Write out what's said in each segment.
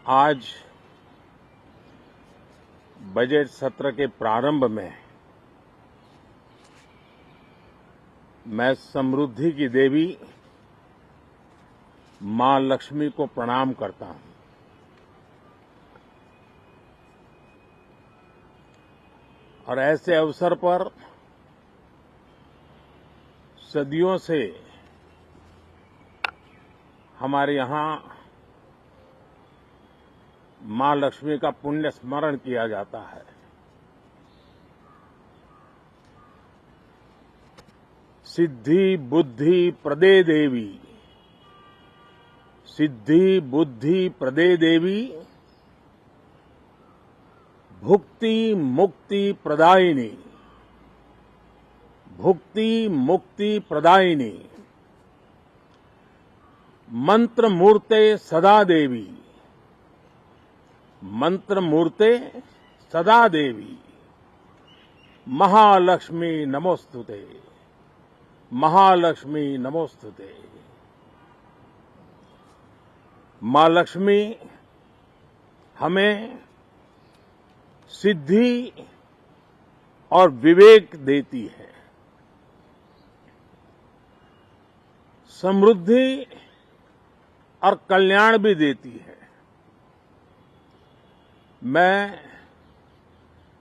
आज बजट सत्र के प्रारंभ में मैं समृद्धि की देवी मां लक्ष्मी को प्रणाम करता हूं। और ऐसे अवसर पर सदियों से हमारे यहां मां लक्ष्मी का पुण्य स्मरण किया जाता है। सिद्धि बुद्धि प्रदे देवी, सिद्धि बुद्धि प्रदे देवी, भुक्ति मुक्ति प्रदायिनी, भुक्ति मुक्ति प्रदायिनी, मंत्र मूर्ते सदा देवी, मंत्र मूर्ते सदा देवी, महालक्ष्मी नमोस्तुते, महालक्ष्मी नमोस्तुते। मां लक्ष्मी हमें सिद्धि और विवेक देती है, समृद्धि और कल्याण भी देती है। मैं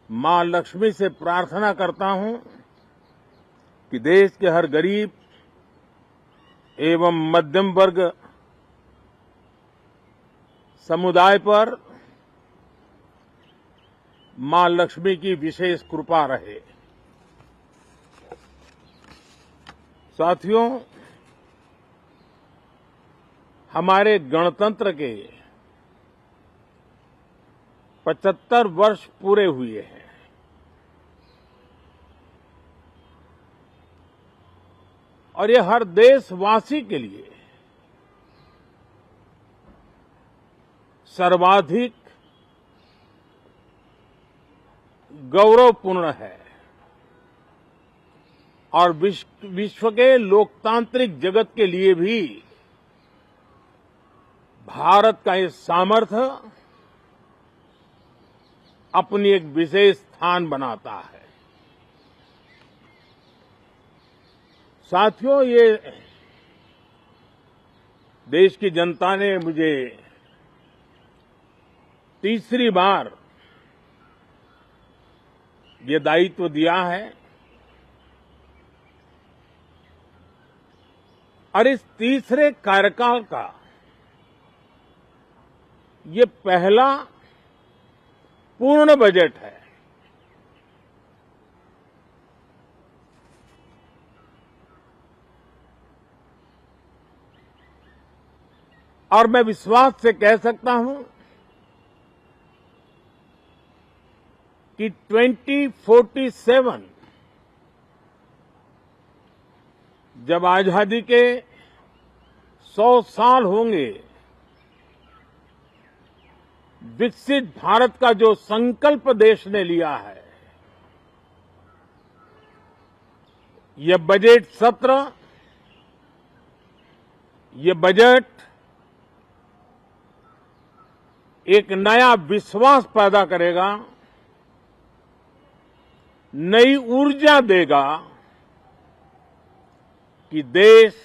मां लक्ष्मी से प्रार्थना करता हूं कि देश के हर गरीब एवं मध्यम वर्ग समुदाय पर मां लक्ष्मी की विशेष कृपा रहे। साथियों, हमारे गणतंत्र के 75 वर्ष पूरे हुए हैं। और ये हर देशवासी के लिए सर्वाधिक गौरवपूर्ण है और विश्व के लोकतांत्रिक जगत के लिए भी भारत का ये सामर्थ्य अपनी एक विशेष स्थान बनाता है। साथियों, ये देश की जनता ने मुझे तीसरी बार ये दायित्व दिया है और इस तीसरे कार्यकाल का ये पहला पूर्ण बजट है। और मैं विश्वास से कह सकता हूं कि 2047 जब आजादी के 100 साल होंगे, विकसित भारत का जो संकल्प देश ने लिया है, यह बजट सत्र, ये बजट एक नया विश्वास पैदा करेगा, नई ऊर्जा देगा कि देश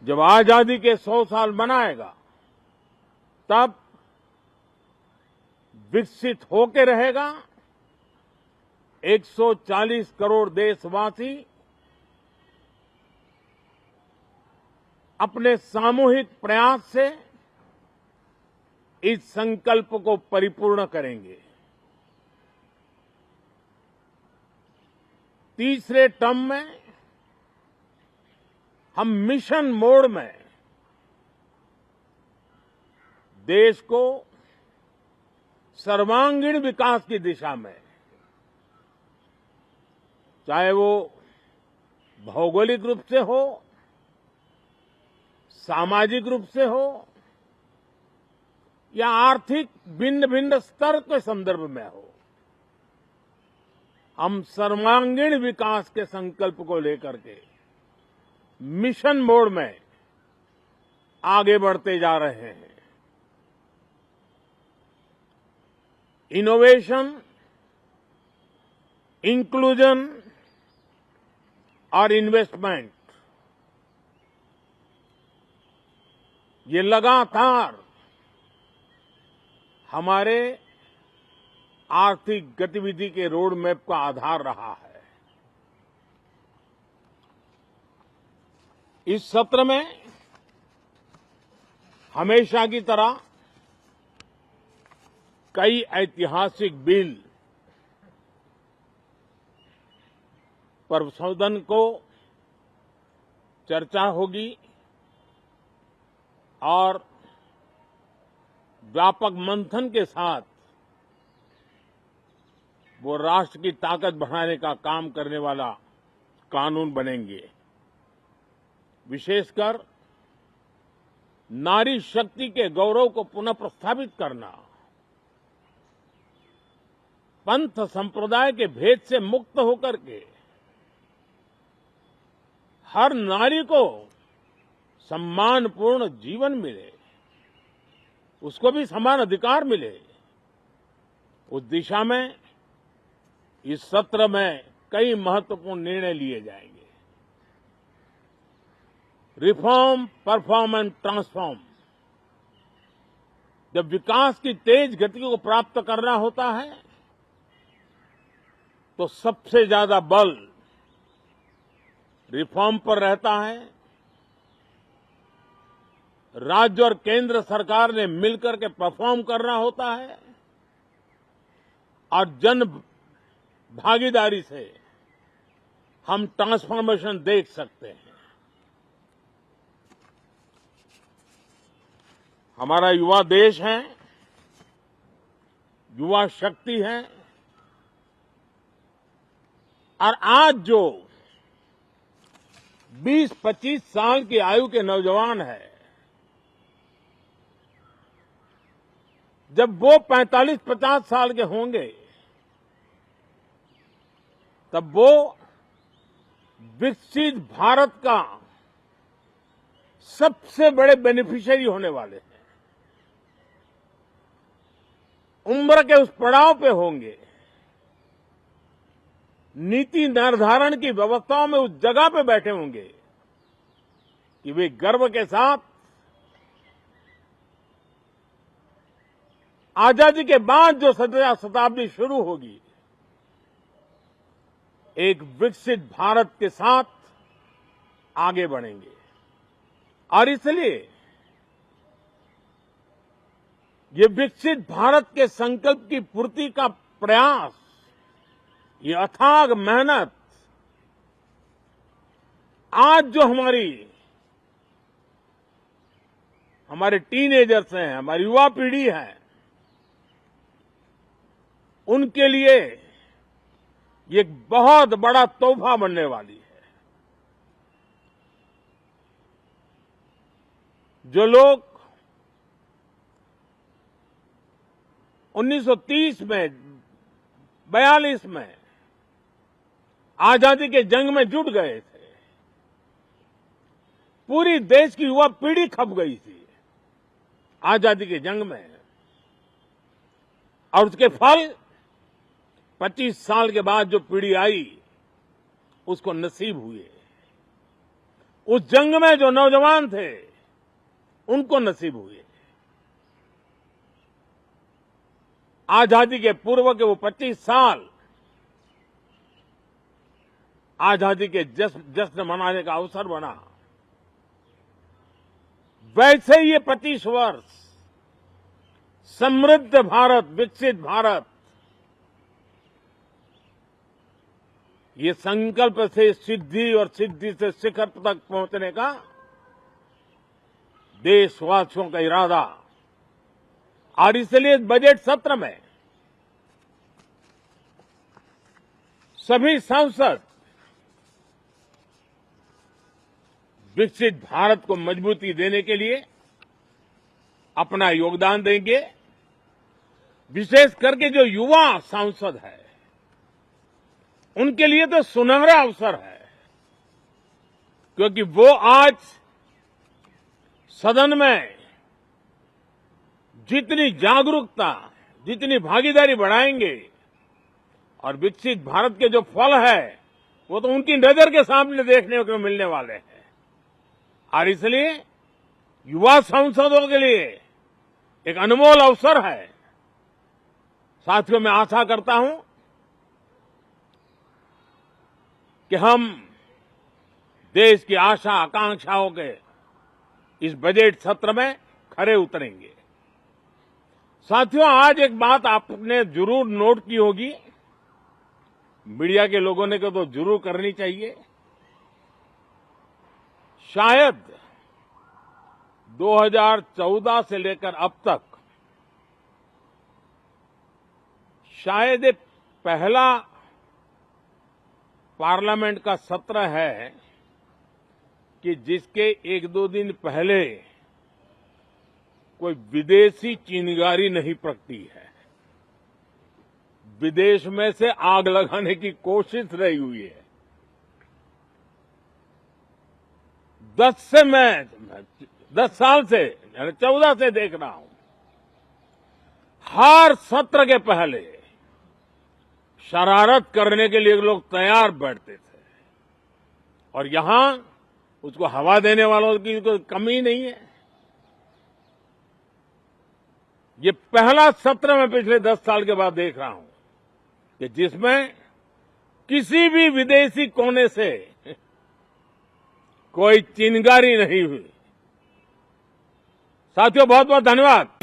जब आजादी के 100 साल मनाएगा तब विकसित होकर रहेगा। 140 करोड़ देशवासी अपने सामूहिक प्रयास से इस संकल्प को परिपूर्ण करेंगे। तीसरे टर्म में हम मिशन मोड में देश को सर्वांगीण विकास की दिशा में, चाहे वो भौगोलिक रूप से हो, सामाजिक रूप से हो या आर्थिक भिन्न भिन्न स्तर के संदर्भ में हो, हम सर्वांगीण विकास के संकल्प को लेकर के मिशन मोड में आगे बढ़ते जा रहे हैं। इनोवेशन, इंक्लूजन और इन्वेस्टमेंट, ये लगातार हमारे आर्थिक गतिविधि के रोड मैप का आधार रहा है। इस सत्र में हमेशा की तरह कई ऐतिहासिक बिल पर सदन को चर्चा होगी और व्यापक मंथन के साथ वो राष्ट्र की ताकत बढ़ाने का काम करने वाला कानून बनेंगे। विशेषकर नारी शक्ति के गौरव को पुनः प्रस्थापित करना, पंथ संप्रदाय के भेद से मुक्त होकर के हर नारी को सम्मानपूर्ण जीवन मिले, उसको भी समान अधिकार मिले, उस दिशा में इस सत्र में कई महत्वपूर्ण निर्णय लिए जाएंगे। Reform, perform and transform. जब विकास की तेज गति को प्राप्त करना होता है तो सबसे ज्यादा बल रिफॉर्म पर रहता है। राज्य और केंद्र सरकार ने मिलकर के परफॉर्म करना होता है और जन भागीदारी से हम ट्रांसफॉर्मेशन देख सकते हैं। हमारा युवा देश है, युवा शक्ति है और आज जो 20-25 साल की आयु के नौजवान हैं, जब वो 45-50 साल के होंगे तब वो विकसित भारत का सबसे बड़े बेनिफिशियरी होने वाले हैं। उम्र के उस पड़ाव पे होंगे, नीति निर्धारण की व्यवस्थाओं में उस जगह पे बैठे होंगे कि वे गर्व के साथ आजादी के बाद जो शताब्दी शुरू होगी, एक विकसित भारत के साथ आगे बढ़ेंगे। और इसलिए ये विकसित भारत के संकल्प की पूर्ति का प्रयास, ये अथाग मेहनत आज जो हमारे टीनेजर्स हैं, हमारी युवा पीढ़ी है, उनके लिए ये एक बहुत बड़ा तोहफा बनने वाली है। जो लोग 1930 में, 42 में आजादी के जंग में जुट गए थे, पूरी देश की युवा पीढ़ी खप गई थी आजादी के जंग में, और उसके फल 25 साल के बाद जो पीढ़ी आई उसको नसीब हुए। उस जंग में जो नौजवान थे उनको नसीब हुए। आजादी के पूर्व के वो 25 साल आजादी के जश्न मनाने का अवसर बना। वैसे ही ये 25 वर्ष समृद्ध भारत, विकसित भारत, ये संकल्प से सिद्धि और सिद्धि से शिखर तक पहुंचने का देशवासियों का इरादा। और इसलिए बजट सत्र में सभी सांसद विकसित भारत को मजबूती देने के लिए अपना योगदान देंगे। विशेष करके जो युवा सांसद है उनके लिए तो सुनहरा अवसर है, क्योंकि वो आज सदन में जितनी जागरूकता, जितनी भागीदारी बढ़ाएंगे और विकसित भारत के जो फल है वो तो उनकी नजर के सामने देखने को मिलने वाले हैं। और इसलिए युवा सांसदों के लिए एक अनमोल अवसर है। साथियों, मैं आशा करता हूं कि हम देश की आशा आकांक्षाओं के इस बजट सत्र में खरे उतरेंगे। साथियों, आज एक बात आपने जरूर नोट की होगी, मीडिया के लोगों ने तो जरूर करनी चाहिए। शायद 2014 से लेकर अब तक शायद ये पहला पार्लियामेंट का सत्र है कि जिसके एक दो दिन पहले कोई विदेशी चिंगारी नहीं प्रगटी है। विदेश में से आग लगाने की कोशिश रही हुई है। 10 साल से 14 से देख रहा हूं, हर सत्र के पहले शरारत करने के लिए लोग तैयार बैठते थे और यहां उसको हवा देने वालों की कोई कमी नहीं है। ये पहला सत्र मैं पिछले 10 साल के बाद देख रहा हूं कि जिसमें किसी भी विदेशी कोने से कोई चिंगारी नहीं हुई। साथियों, बहुत बहुत धन्यवाद।